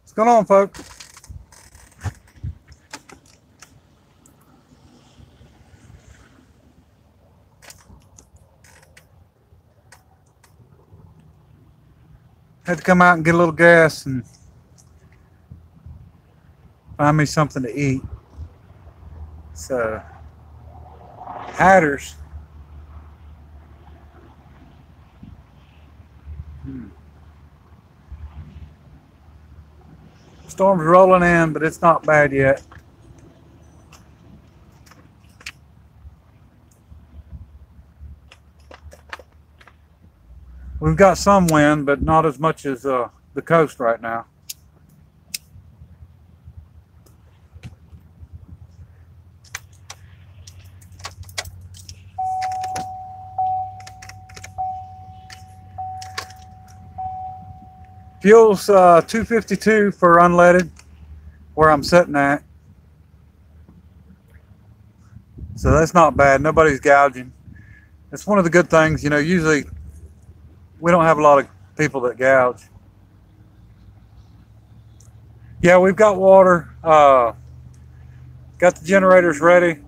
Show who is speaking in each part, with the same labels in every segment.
Speaker 1: What's going on, folks? Had to come out and get a little gas and find me something to eat. So, Hatters. Storm's rolling in, but it's not bad yet. We've got some wind, but not as much as the coast right now. Fuel's $2.52 for unleaded, where I'm sitting at. So that's not bad. Nobody's gouging. It's one of the good things, you know. Usually, we don't have a lot of people that gouge. Yeah, we've got water. Got the generators ready.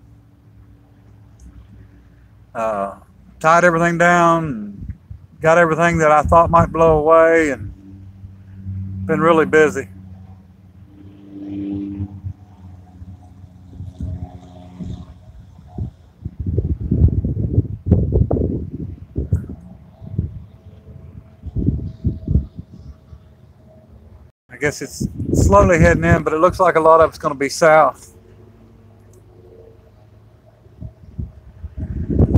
Speaker 1: Tied everything down. Got everything that I thought might blow away, and been really busy. I guess it's slowly heading in, but it looks like a lot of it's going to be south.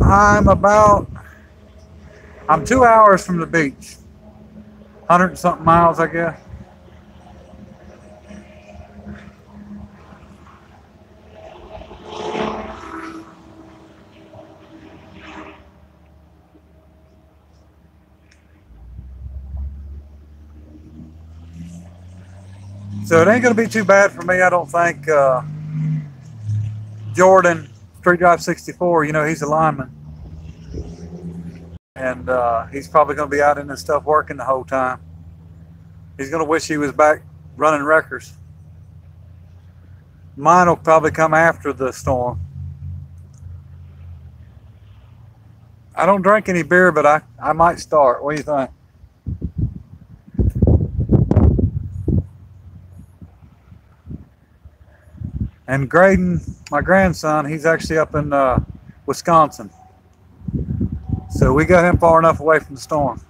Speaker 1: I'm 2 hours from the beach. 100 and something miles, I guess. So it ain't going to be too bad for me, I don't think. Jordan, Street Drive 64, you know, he's a lineman. And he's probably going to be out in this stuff working the whole time. He's going to wish he was back running wreckers. Mine will probably come after the storm. I don't drink any beer, but I might start. What do you think? And Graydon, my grandson, he's actually up in Wisconsin. So we got him far enough away from the storm.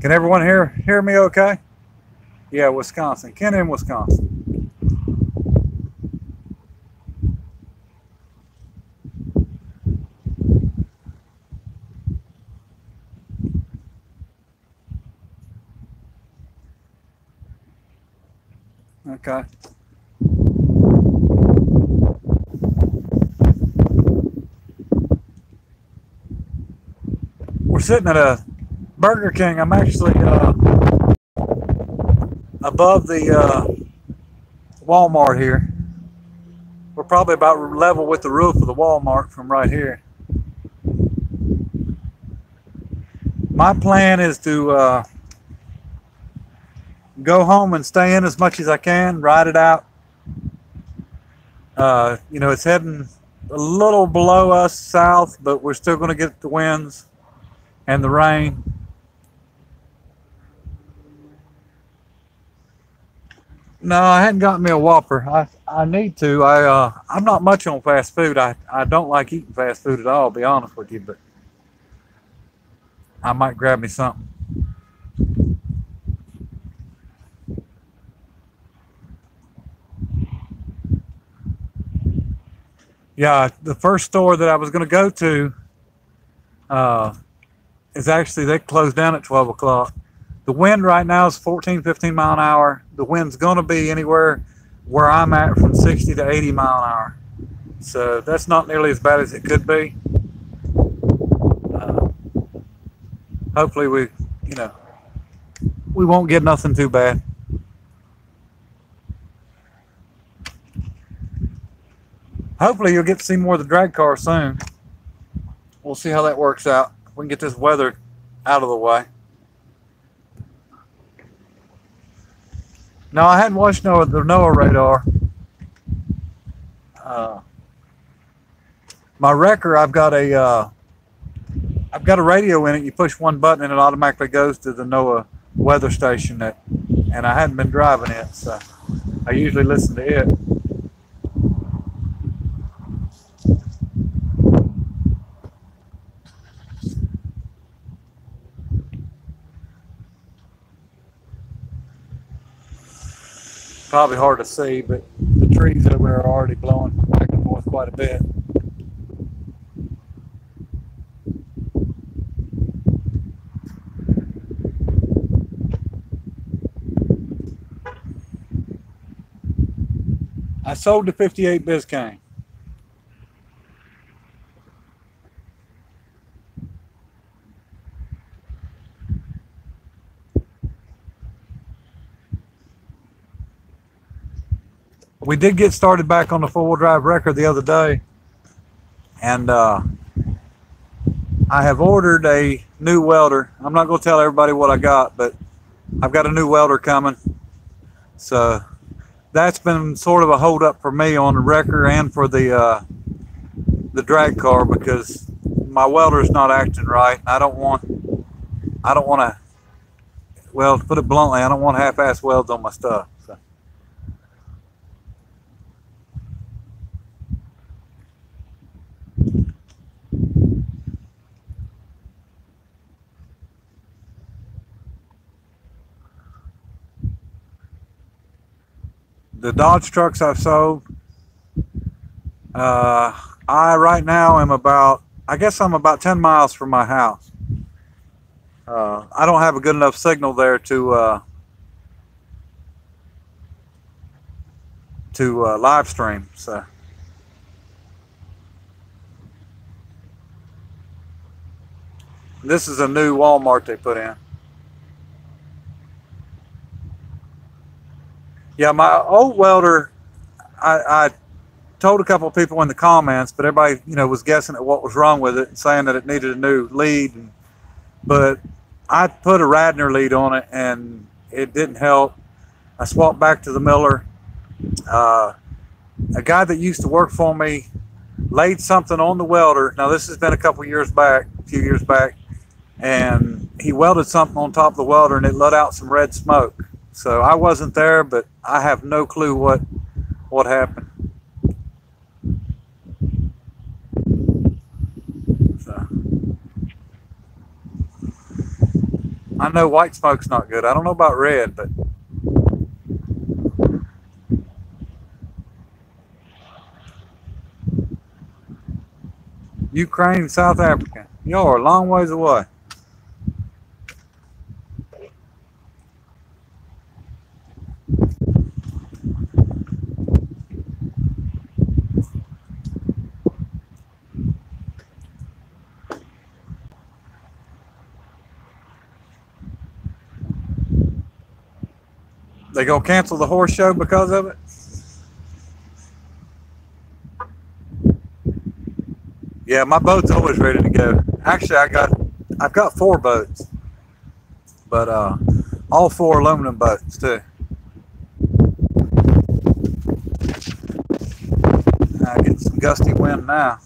Speaker 1: Can everyone hear me okay? Yeah, Wisconsin. Ken in Wisconsin. Okay. We're sitting at a Burger King. I'm actually above the Walmart here. We're probably about level with the roof of the Walmart from right here. My plan is to go home and stay in as much as I can, ride it out. You know, it's heading a little below us south, but we're still going to get the winds and the rain. No, I hadn't gotten me a Whopper. I need to. I'm not much on fast food. I don't like eating fast food at all, to be honest with you, but I might grab me something. Yeah, the first store that I was going to go to is actually, they closed down at 12 o'clock. The wind right now is 14, 15 mile an hour. The wind's going to be anywhere where I'm at from 60 to 80 mile an hour. So that's not nearly as bad as it could be. Hopefully we won't get nothing too bad. Hopefully you'll get to see more of the drag car soon. We'll see how that works out. We can get this weather out of the way. Now, I hadn't watched the NOAA radar. My wrecker, I've got a radio in it. You push one button and it automatically goes to the NOAA weather station, and I hadn't been driving it, so I usually listen to it. Probably hard to see, but the trees over there are already blowing back and forth quite a bit. I sold the 58 Biscayne. We did get started back on the four-wheel drive wrecker the other day, and I have ordered a new welder. I'm not going to tell everybody what I got, but I've got a new welder coming. So that's been sort of a hold up for me on the wrecker and for the drag car, because my welder is not acting right. I don't want to, well, to put it bluntly, I don't want half-ass welds on my stuff. So. The Dodge trucks I've sold, I right now am about, I guess I'm about 10 miles from my house. I don't have a good enough signal there to live stream. So this is a new Walmart they put in. Yeah, my old welder, I told a couple of people in the comments, but everybody, was guessing at what was wrong with it and saying that it needed a new lead. But I put a Radnor lead on it and it didn't help. I swapped back to the Miller. A guy that used to work for me laid something on the welder. Now this has been a few years back, and he welded something on top of the welder and it let out some red smoke. So I wasn't there, but I have no clue what happened. So I know white smoke's not good. I don't know about red, but Ukraine, South Africa. Y'all are a long ways away. They gonna cancel the horse show because of it? Yeah, my boat's always ready to go. Actually, I've got 4 boats, but all 4 aluminum boats too. I get some gusty wind now.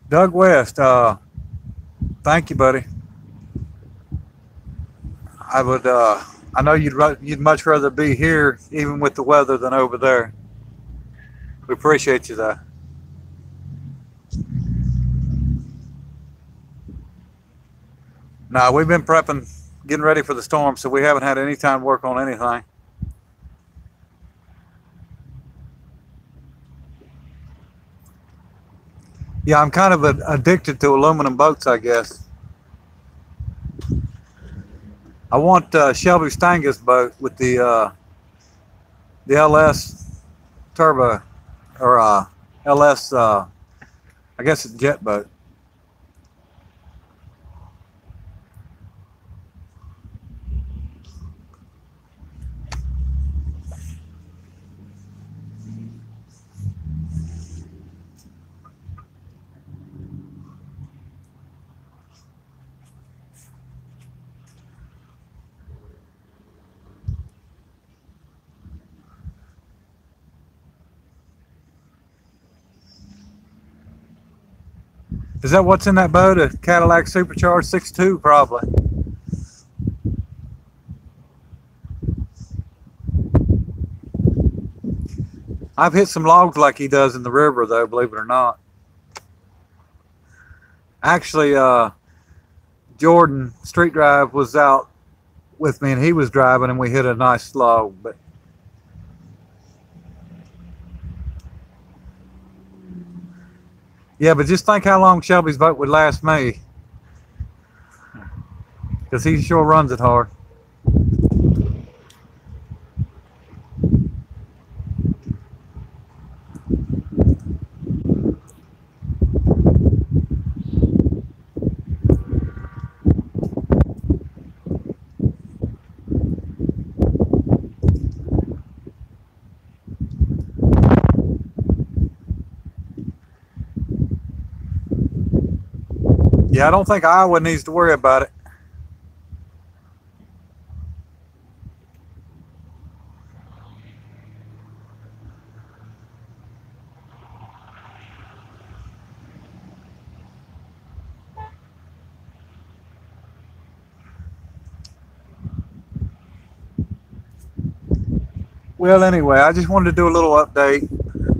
Speaker 1: Doug West, thank you, buddy. I know you'd much rather be here, even with the weather, than over there. We appreciate you, though. Nah, we've been prepping, getting ready for the storm, so we haven't had any time to work on anything. Yeah, I'm kind of addicted to aluminum boats, I guess. I want Shelby Stangus boat with the LS turbo. or LS. I guess it's jet boat. Is that what's in that boat? A Cadillac Supercharged 6.2, probably. I've hit some logs like he does in the river, though, believe it or not. Actually, Jordan Street Drive was out with me, and he was driving, and we hit a nice log. But yeah, but just think how long Shelby's boat would last me, because he sure runs it hard. Yeah, I don't think Iowa needs to worry about it. Well, anyway, I just wanted to do a little update,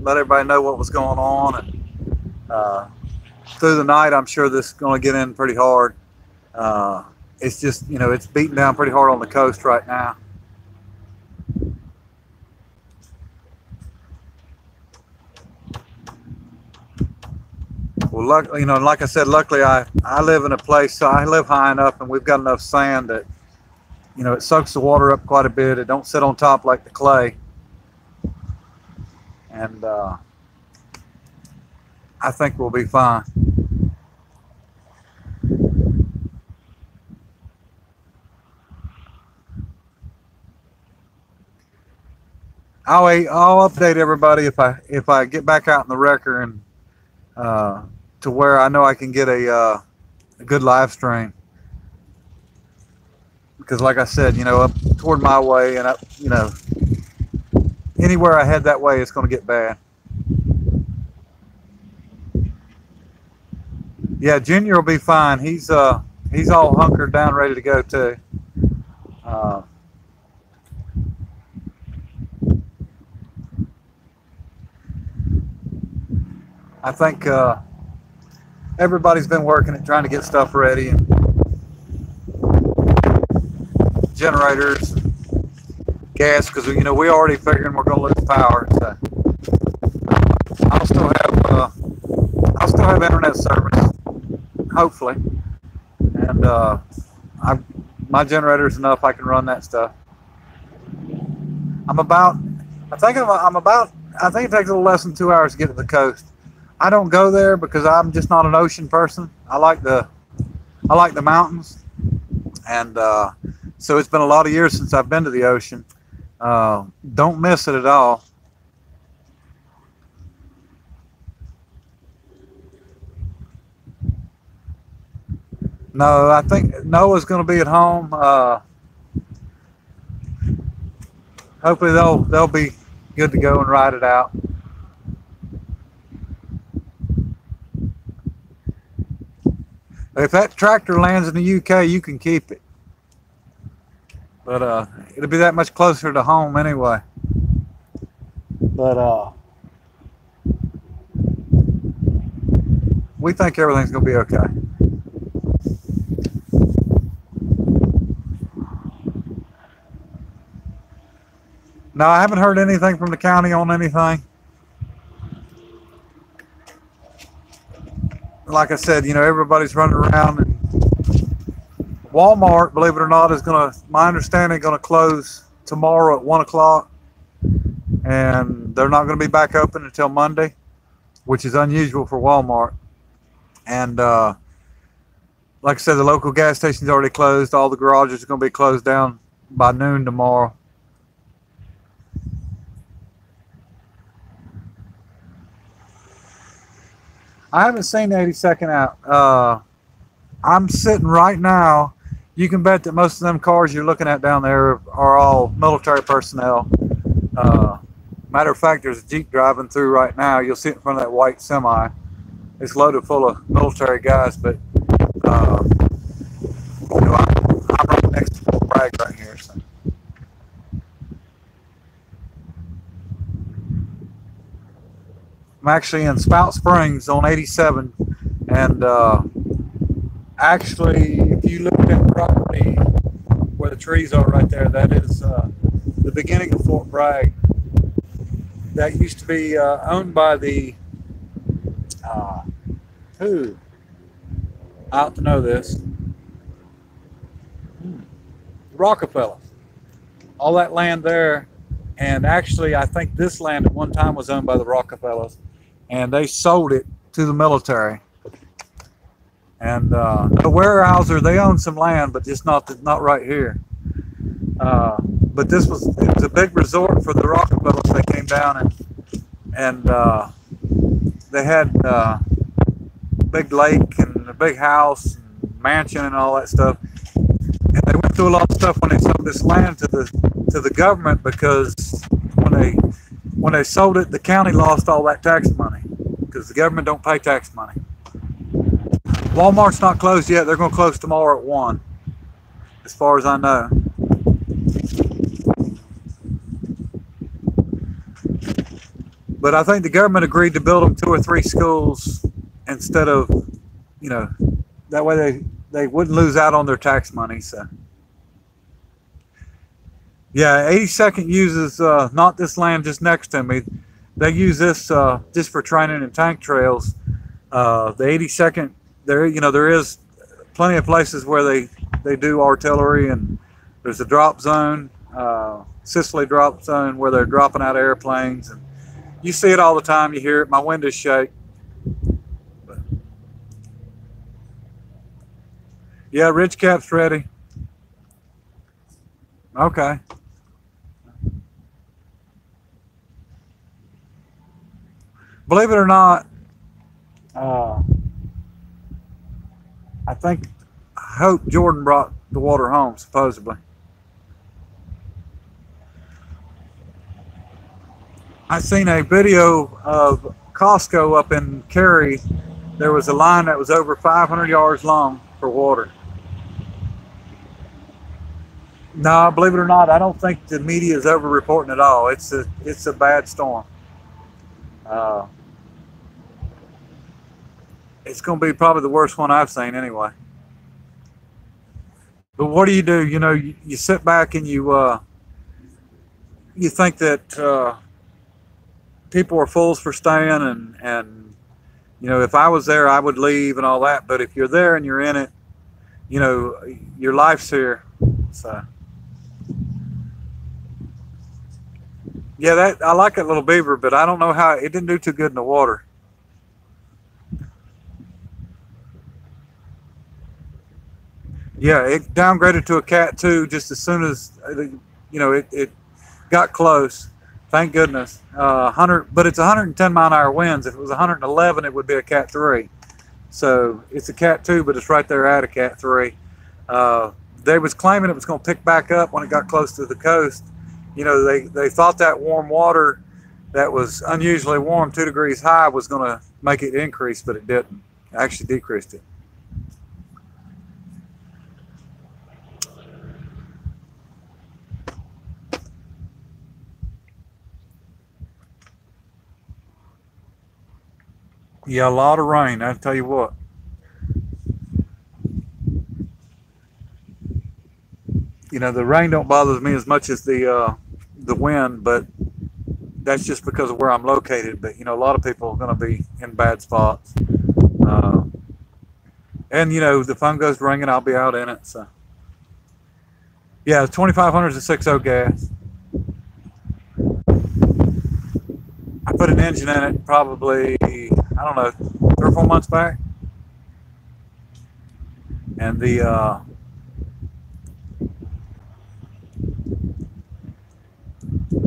Speaker 1: let everybody know what was going on. And through the night, I'm sure this is going to get in pretty hard. It's just, you know, it's beating down pretty hard on the coast right now. Well, you know, like I said, luckily I live in a place, so I live high enough, and we've got enough sand that, you know, it soaks the water up quite a bit. It don't sit on top like the clay. And I think we'll be fine. I'll update everybody if I get back out in the wrecker and to where I know I can get a good live stream. Because like I said, you know, up toward my way and up, you know, anywhere I head that way, it's going to get bad. Yeah, Junior will be fine. He's all hunkered down, ready to go too. I think everybody's been working at trying to get stuff ready, and generators, gas, because you know we already figuring we're going to lose power. So I'll still have internet service, hopefully, and my generator's enough. I can run that stuff. I think it takes a little less than 2 hours to get to the coast. I don't go there because I'm just not an ocean person. I like the mountains, and so it's been a lot of years since I've been to the ocean. Don't miss it at all. No, I think Noah's going to be at home. Hopefully they'll be good to go and ride it out. If that tractor lands in the UK, you can keep it. But it'll be that much closer to home anyway. But we think everything's going to be okay. No, I haven't heard anything from the county on anything. Like I said, you know, everybody's running around. And Walmart, believe it or not, is my understanding, going to close tomorrow at 1 o'clock. and they're not going to be back open until Monday, which is unusual for Walmart. And like I said, the local gas station's already closed. All the garages are going to be closed down by noon tomorrow. I haven't seen the 82nd out. I'm sitting right now. You can bet that most of them cars you're looking at down there are all military personnel. Matter of fact, there's a Jeep driving through right now. You'll see it in front of that white semi. It's loaded full of military guys, but you know, I'm right next to Fort Bragg right here. So. I'm actually in Spout Springs on 87, and actually, if you look at the property where the trees are right there, that is the beginning of Fort Bragg. That used to be owned by the who? I ought to know this. Rockefeller. All that land there, and actually, I think this land at one time was owned by the Rockefellers, and they sold it to the military. And the Weyerhaeuser, they own some land, but just not right here. But it was a big resort for the Rockefellers. They came down and they had a big lake and a big house and mansion and all that stuff. And they went through a lot of stuff when they sold this land to the government, because when they sold it, the county lost all that tax money because the government don't pay tax money. Walmart's not closed yet. They're going to close tomorrow at 1, as far as I know. But I think the government agreed to build them 2 or 3 schools instead of, you know, that way they wouldn't lose out on their tax money. So, yeah, 82nd uses not this land just next to me. They use this just for training and tank trails. The 82nd, there is plenty of places where they do artillery, and there's a drop zone, Sicily drop zone, where they're dropping out airplanes, and you see it all the time. You hear it. My windows shake. But, yeah, Ridge Cap's ready. Okay. Believe it or not, I hope Jordan brought the water home, supposedly. I seen a video of Costco up in Cary. There was a line that was over 500 yards long for water. No, believe it or not, I don't think the media is over reporting at all. It's a bad storm. It's going to be probably the worst one I've seen anyway. But what do? You sit back and you think that people are fools for staying, and if I was there, I would leave and all that. But if you're there and you're in it, your life's here. So yeah, I like that little beaver, but I don't know how it didn't do too good in the water. Yeah, it downgraded to a Cat 2 just as soon as it got close. Thank goodness. 100, but it's 110 mile an hour winds. If it was 111, it would be a Cat 3. So it's a Cat 2, but it's right there at a Cat 3. They was claiming it was going to pick back up when it got close to the coast. They thought that warm water that was unusually warm, 2 degrees high, was going to make it increase, but it didn't. It actually decreased it. Yeah, a lot of rain, I'll tell you what. The rain don't bother me as much as the wind, but that's just because of where I'm located. But a lot of people are going to be in bad spots. And the phone goes ringing, I'll be out in it. So yeah, 2500 is a 6.0 gas. put an engine in it probably, I don't know, 3 or 4 months back. And the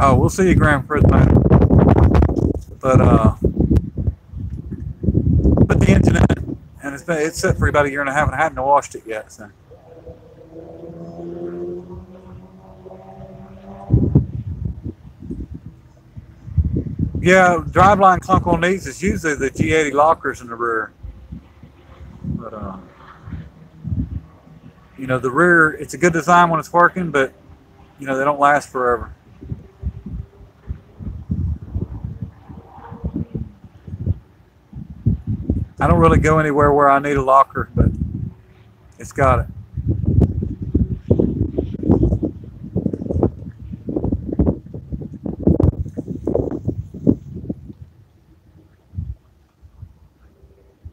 Speaker 1: oh, we'll see you, Grand Prismatic. But put the engine in it, and it's set for about 1.5 years, and I hadn't washed it yet. So. Yeah, driveline clunk on these is usually the G80 lockers in the rear. But you know, the rear, it's a good design when it's working, but you know, they don't last forever. I don't really go anywhere where I need a locker, but it's got it.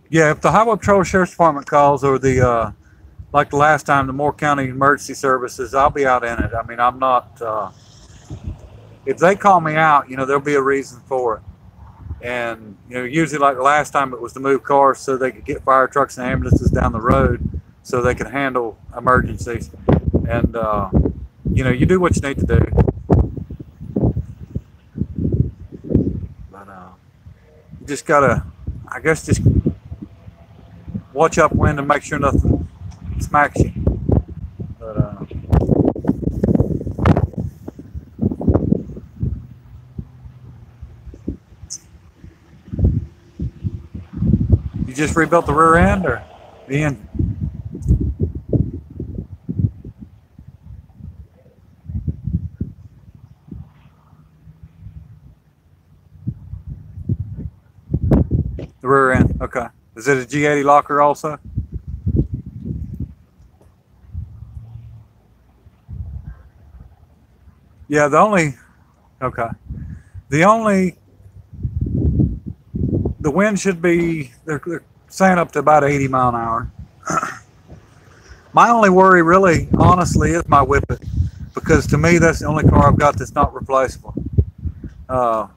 Speaker 1: Yeah, if the Highway Patrol Sheriff's Department calls, or the like the last time, the Moore County Emergency Services, I'll be out in it. I mean, I'm not. If they call me out, you know, there'll be a reason for it. And you know, usually like the last time, it was to move cars so they could get fire trucks and ambulances down the road, so they could handle emergencies. And you know, you do what you need to do. But you just gotta, I guess, just watch upwind and make sure nothing smacks you. But you just rebuilt the rear end or the engine? The rear end, okay. Is it a G80 locker also? Yeah, okay. The wind should be, they're saying up to about 80 mile an hour. My only worry really, honestly, is my Whippet, because to me, that's the only car I've got that's not replaceable.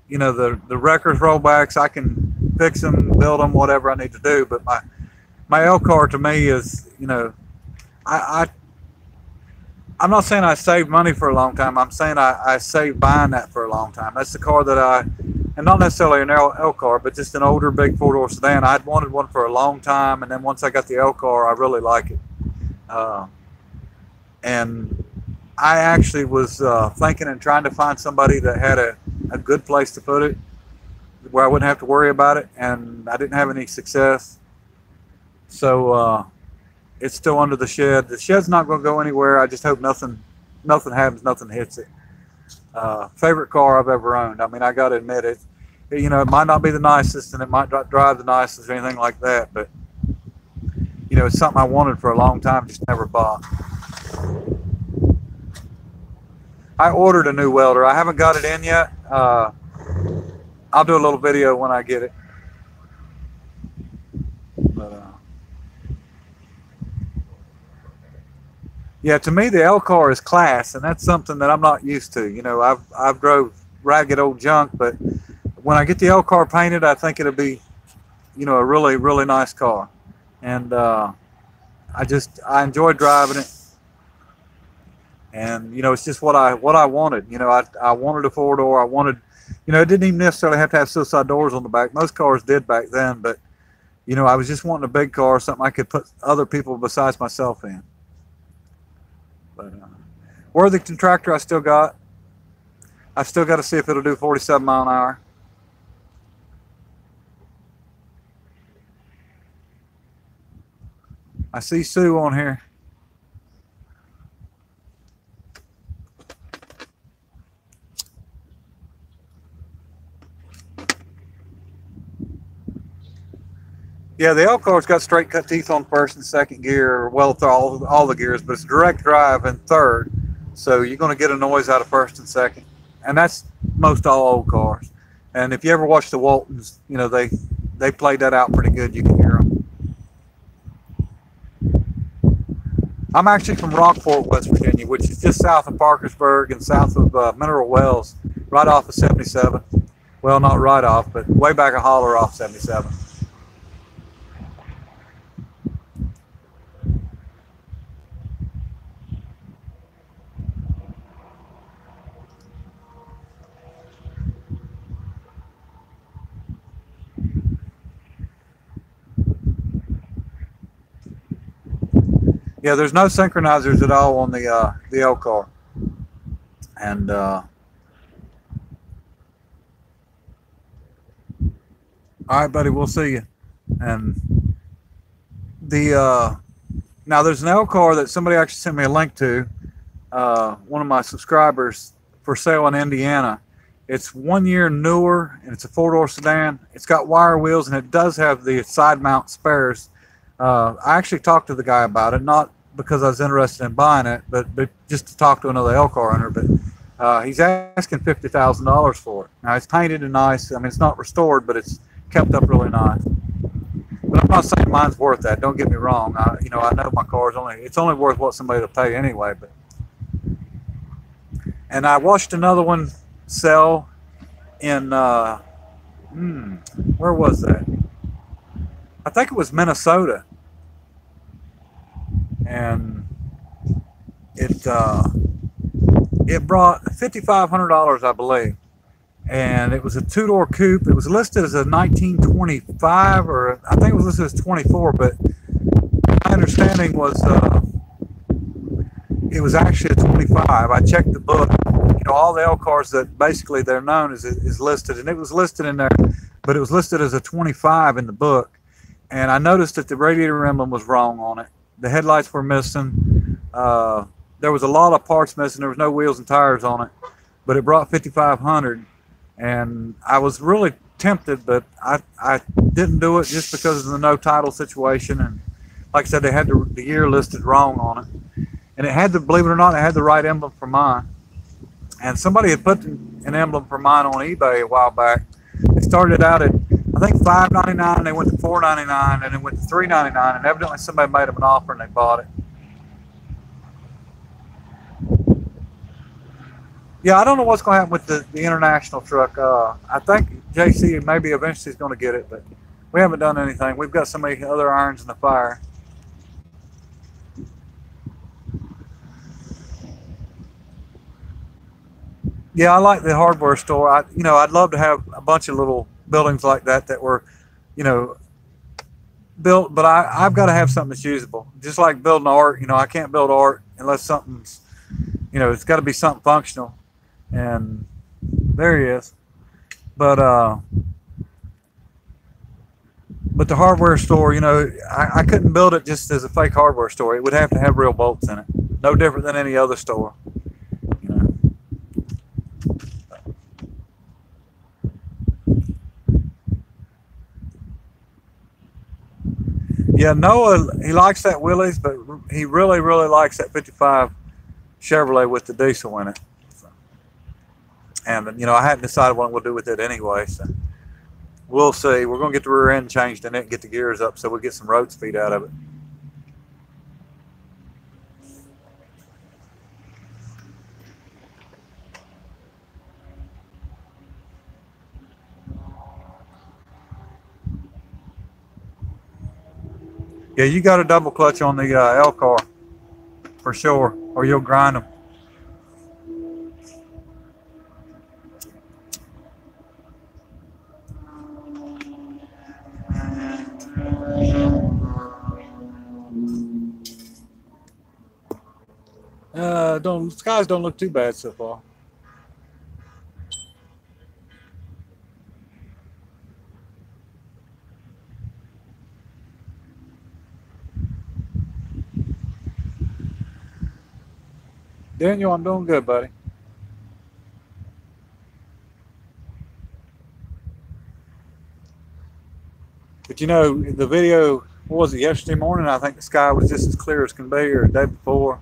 Speaker 1: You know, the wreckers, rollbacks, I can fix them, build them, whatever I need to do. But my L car to me is, you know, I'm not saying I saved money for a long time. I'm saying I saved buying that for a long time. That's the car that and not necessarily an L car, but just an older big 4-door sedan. I'd wanted one for a long time, and then once I got the L car, I really like it. And I actually was thinking and trying to find somebody that had a good place to put it, where I wouldn't have to worry about it, and I didn't have any success. So it's still under the shed. The shed's not going to go anywhere. I just hope nothing happens, nothing hits it. Favorite car I've ever owned. I mean, I got to admit it. You know, it might not be the nicest, and it might not drive the nicest or anything like that, but you know, it's something I wanted for a long time, just never bought. I ordered a new welder. I haven't got it in yet. I'll do a little video when I get it. But yeah, to me the L car is class, and that's something that I'm not used to. You know, I've drove ragged old junk, but when I get the L car painted, I think it'll be, you know, a really, really nice car. And I enjoy driving it. And you know, it's just what I wanted. You know, I wanted a 4-door. I wanted, you know, it didn't even necessarily have to have suicide doors on the back. Most cars did back then, but you know, I was just wanting a big car, something I could put other people besides myself in. But Worthington tractor, I've still got to see if it'll do 47 mile an hour. I see Sue on here. Yeah, the L car's got straight cut teeth on first and second gear, well, all the gears, but it's direct drive in third, so you're going to get a noise out of first and second, and that's most all old cars. And if you ever watch the Waltons, you know, they played that out pretty good. You can hear them. I'm actually from Rockport, West Virginia, which is just south of Parkersburg and south of Mineral Wells, right off of 77. Well, not right off, but way back a holler off 77. Yeah, there's no synchronizers at all on the L car, and all right, buddy, we'll see you. And the now there's an L car that somebody actually sent me a link to. One of my subscribers for sale in Indiana. It's 1 year newer and it's a 4-door sedan. It's got wire wheels and it does have the side mount spares. I actually talked to the guy about it, not because I was interested in buying it, but just to talk to another L car owner. But he's asking $50,000 for it. Now it's painted and nice. I mean, it's not restored, but it's kept up really nice. But I'm not saying mine's worth that. Don't get me wrong. I know my car's it's only worth what somebody will pay anyway. But and I watched another one sell in where was that? I think it was Minnesota, and it brought $5,500, I believe, and it was a 2-door coupe. It was listed as a 1925, or I think it was listed as 24, but my understanding was it was actually a 25. I checked the book. All the L cars that basically they're known is listed, and it was listed in there, but it was listed as a 25 in the book. And I noticed that the radiator emblem was wrong on it. The headlights were missing. There was a lot of parts missing. There was no wheels and tires on it, but it brought 5,500, and I was really tempted, but I didn't do it just because of the no title situation. And like I said, they had the year listed wrong on it, and it had believe it or not, it had the right emblem for mine. And somebody had put an emblem for mine on eBay a while back. It started out at, I think, $5.99. They went to $4.99, and then went to $3.99. And evidently somebody made them an offer, and they bought it. Yeah, I don't know what's going to happen with the international truck. I think JC maybe eventually is going to get it, but we haven't done anything. We've got so many other irons in the fire. Yeah, I like the hardware store. I'd love to have a bunch of little buildings like that were, built, but I've got to have something that's usable. Just like building art, I can't build art unless something's, it's got to be something functional. And there he is. But the hardware store, I couldn't build it just as a fake hardware store. It would have to have real bolts in it. No different than any other store. Yeah, Noah, he likes that Willys, but he really, really likes that 55 Chevrolet with the diesel in it. And, I hadn't decided what we'll do with it anyway, so we'll see. We're going to get the rear end changed in it and get the gears up so we get some road speed out of it. Yeah, you got a double clutch on the L car for sure, or you'll grind them. Skies don't look too bad so far. Daniel, I'm doing good, buddy. But the video, what was it, yesterday morning? I think the sky was just as clear as can be, or the day before.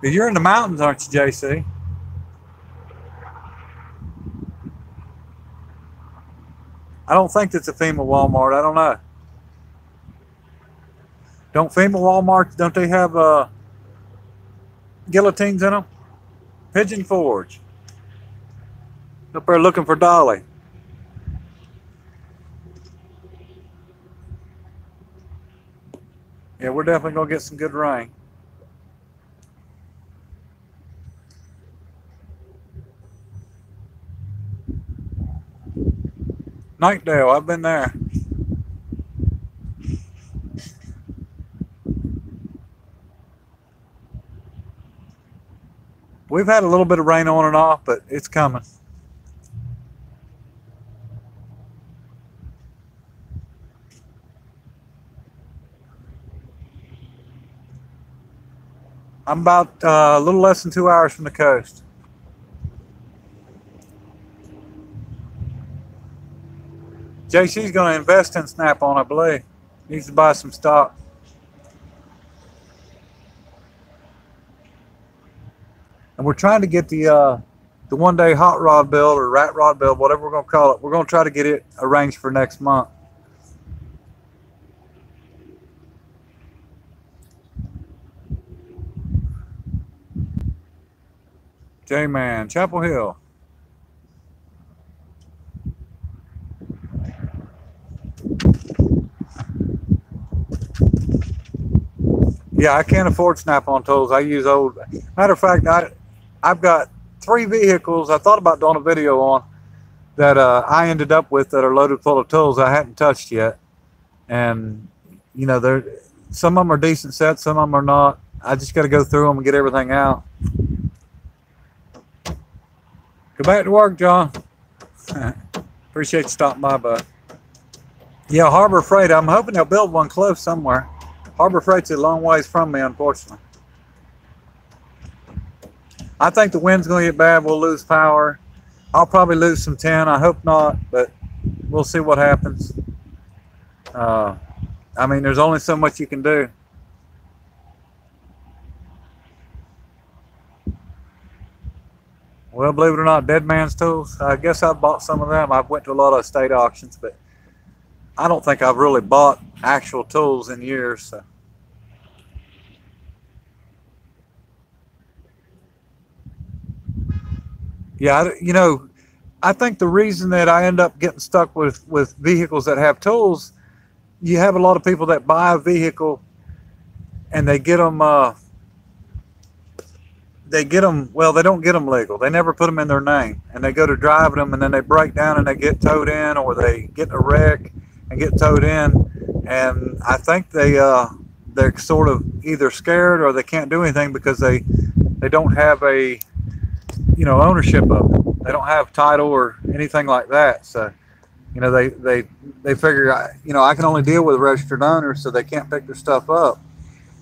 Speaker 1: But you're in the mountains, aren't you, JC? I don't think that's a FEMA Walmart. I don't know. Don't FEMA Walmart, don't they have guillotines in them? Pigeon Forge. Up there looking for Dolly. Yeah, we're definitely going to get some good rain. Nightdale, I've been there. We've had a little bit of rain on and off, but it's coming. I'm about a little less than 2 hours from the coast. JC's going to invest in Snap-on, I believe. Needs to buy some stock. And we're trying to get the one-day hot rod build or rat rod build, whatever we're going to call it. We're going to try to get it arranged for next month. J-Man, Chapel Hill. Yeah, I can't afford Snap-on tools. I use old. Matter of fact, I've got 3 vehicles I thought about doing a video on that I ended up with that are loaded full of tools I hadn't touched yet. And, you know, some of them are decent sets, some of them are not. I just got to go through them and get everything out. Go back to work, John. Appreciate you stopping by, bud. Yeah, Harbor Freight. I'm hoping they'll build one close somewhere. Harbor Freight's a long ways from me, unfortunately. I think the wind's going to get bad. We'll lose power. I'll probably lose some tin. I hope not, but we'll see what happens. I mean, there's only so much you can do. Well, believe it or not, Dead Man's Tools. I guess I bought some of them. I've went to a lot of estate auctions, but I don't think I've really bought actual tools in years. So. Yeah, you know, I think the reason that I end up getting stuck with vehicles that have tools, you have a lot of people that buy a vehicle and they get them, well, they don't get them legal. They never put them in their name, and they go to driving them, and then they break down and they get towed in, or they get in a wreck and get towed in. And I think they're sort of either scared or they can't do anything because they don't have a, you know, ownership of it. They don't have title or anything like that. So, you know, they figure, you know, I can only deal with registered owners, so they can't pick their stuff up,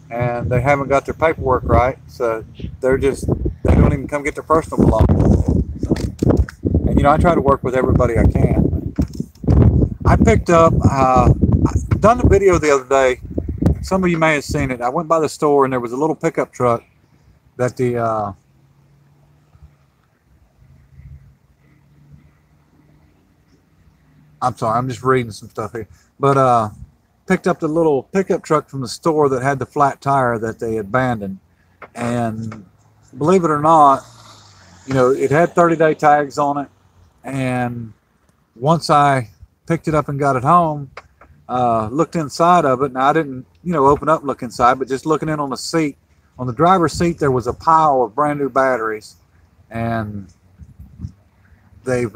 Speaker 1: and they haven't got their paperwork right. So they don't even come get their personal belongings. So, and, you know, I try to work with everybody I can. I picked up, done a video the other day. Some of you may have seen it. I went by the store and there was a little pickup truck that I'm sorry, I'm just reading some stuff here. But picked up the little pickup truck from the store that had the flat tire that they abandoned. And believe it or not, you know, it had 30-day tags on it. And once I picked it up and got it home, looked inside of it. Now, I didn't, you know, open up and look inside, but just looking in on the seat, on the driver's seat, there was a pile of brand new batteries. And they've,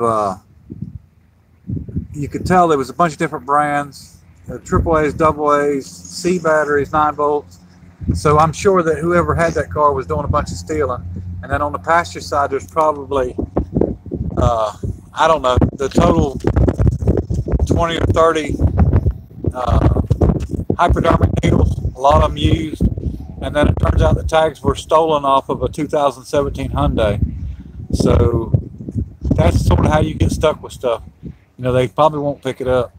Speaker 1: you could tell there was a bunch of different brands, AAAs, AA's, C batteries, 9 volts. So I'm sure that whoever had that car was doing a bunch of stealing. And then on the passenger side, there's probably, I don't know, the total 20 or 30 hypodermic needles, a lot of them used. And then it turns out the tags were stolen off of a 2017 Hyundai. So that's sort of how you get stuck with stuff. You know, they probably won't pick it up.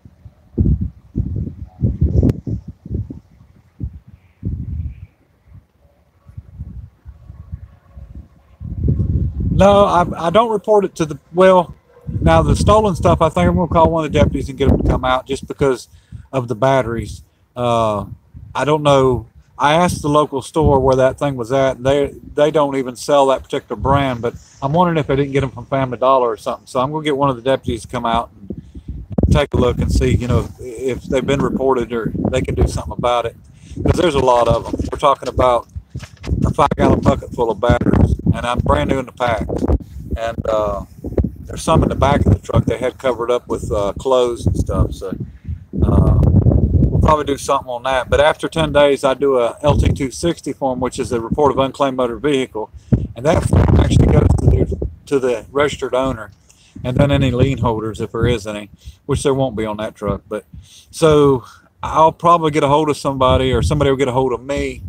Speaker 1: No, I don't report it to the, well, now the stolen stuff, I think I'm going to call one of the deputies and get them to come out just because of the batteries. I I don't know. I asked the local store where that thing was at, and they don't even sell that particular brand. But I'm wondering if they didn't get them from Family Dollar or something. So I'm gonna get one of the deputies to come out and take a look and see, if they've been reported or they can do something about it. Because there's a lot of them. We're talking about a 5-gallon bucket full of batteries, and I'm brand new in the pack. And there's some in the back of the truck they had covered up with clothes and stuff. So we'll probably do something on that. But after 10 days, I do a LT260 form, which is a report of unclaimed motor vehicle, and that form actually goes to the registered owner, and then any lien holders, if there is any, which there won't be on that truck. But so I'll probably get a hold of somebody, or somebody will get a hold of me,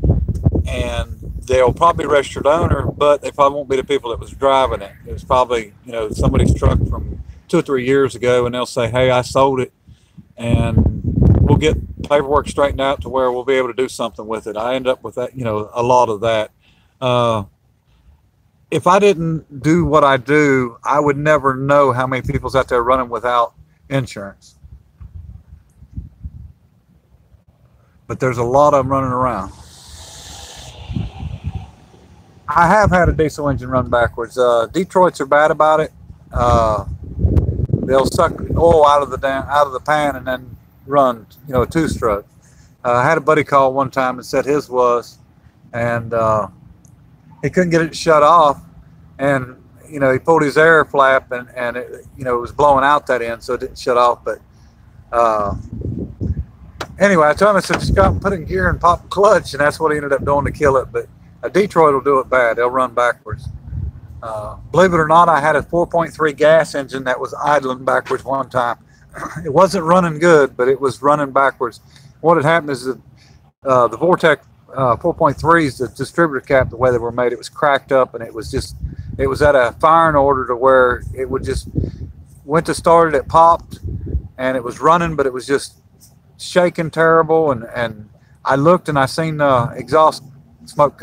Speaker 1: and they'll probably be registered owner, but they probably won't be the people that was driving it. It was probably, somebody's truck from 2 or 3 years ago, and they'll say, hey, I sold it, and we'll get paperwork straightened out to where we'll be able to do something with it. I end up with that, a lot of that. If I didn't do what I do, I would never know how many people's out there running without insurance. But there's a lot of them running around. I have had a diesel engine run backwards. Detroits are bad about it. They'll suck oil out of the pan and then run, a two-stroke. I had a buddy call one time and said his was, and he couldn't get it shut off, and he pulled his air flap, and it, it was blowing out that end, so it didn't shut off. But anyway, I told him, I said, just go out and put it in gear and pop the clutch, and that's what he ended up doing to kill it. But a Detroit will do it bad. They'll run backwards. Believe it or not, I had a 4.3 gas engine that was idling backwards one time. It wasn't running good, but it was running backwards. What had happened is that the Vortec 4.3s, the distributor cap, the way they were made, it was cracked up, and it was at a firing order to where it would just went to start it, it popped, and it was running, but it was just shaking terrible. And I looked and I seen exhaust smoke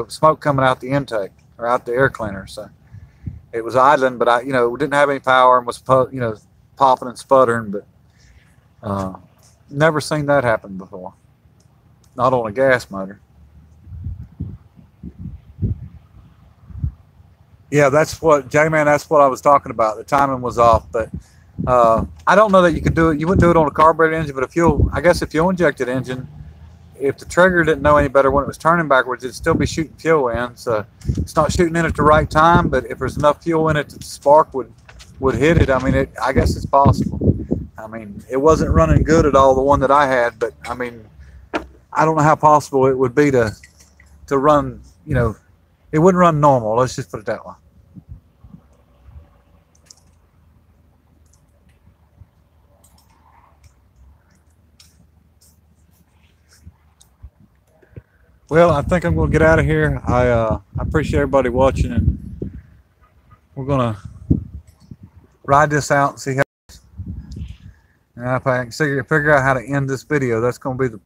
Speaker 1: smoke coming out the intake or out the air cleaner. So it was idling, but I didn't have any power and was popping and sputtering. But never seen that happen before, not on a gas motor. Yeah, that's what J-Man, that's what I was talking about. The timing was off. But I don't know that you could do it. You wouldn't do it on a carbureted engine, but I guess a fuel injected engine, if the trigger didn't know any better when it was turning backwards, it'd still be shooting fuel in. So it's not shooting in at the right time, but if there's enough fuel in it that the spark would hit it, I guess it's possible. It wasn't running good at all, the one that I had, but I don't know how possible it would be to run, it wouldn't run normal. Let's just put it that way. Well, I think I'm going to get out of here. I appreciate everybody watching, and we're going to ride this out and see how. And if I can figure out how to end this video, that's going to be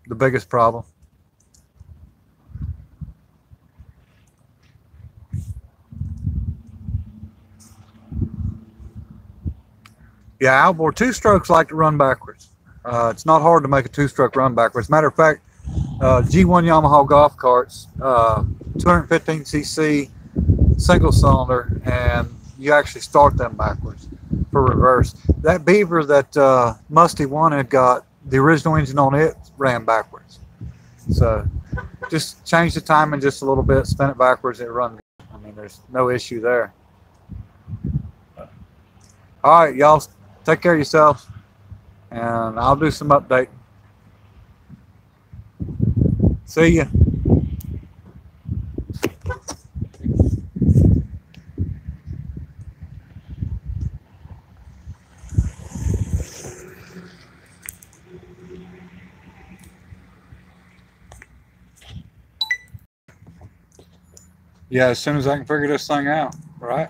Speaker 1: the biggest problem. Yeah, outboard two-strokes like to run backwards. It's not hard to make a two-stroke run backwards. Matter of fact, G1 Yamaha golf carts, 215cc single cylinder, and you actually start them backwards for reverse. That Beaver that Musty One had got, the original engine on it ran backwards. So just change the timing just a little bit, spin it backwards, it runs. There's no issue there. All right, y'all, take care of yourselves, and I'll do some updating. See ya. Yeah, as soon as I can figure this thing out, right?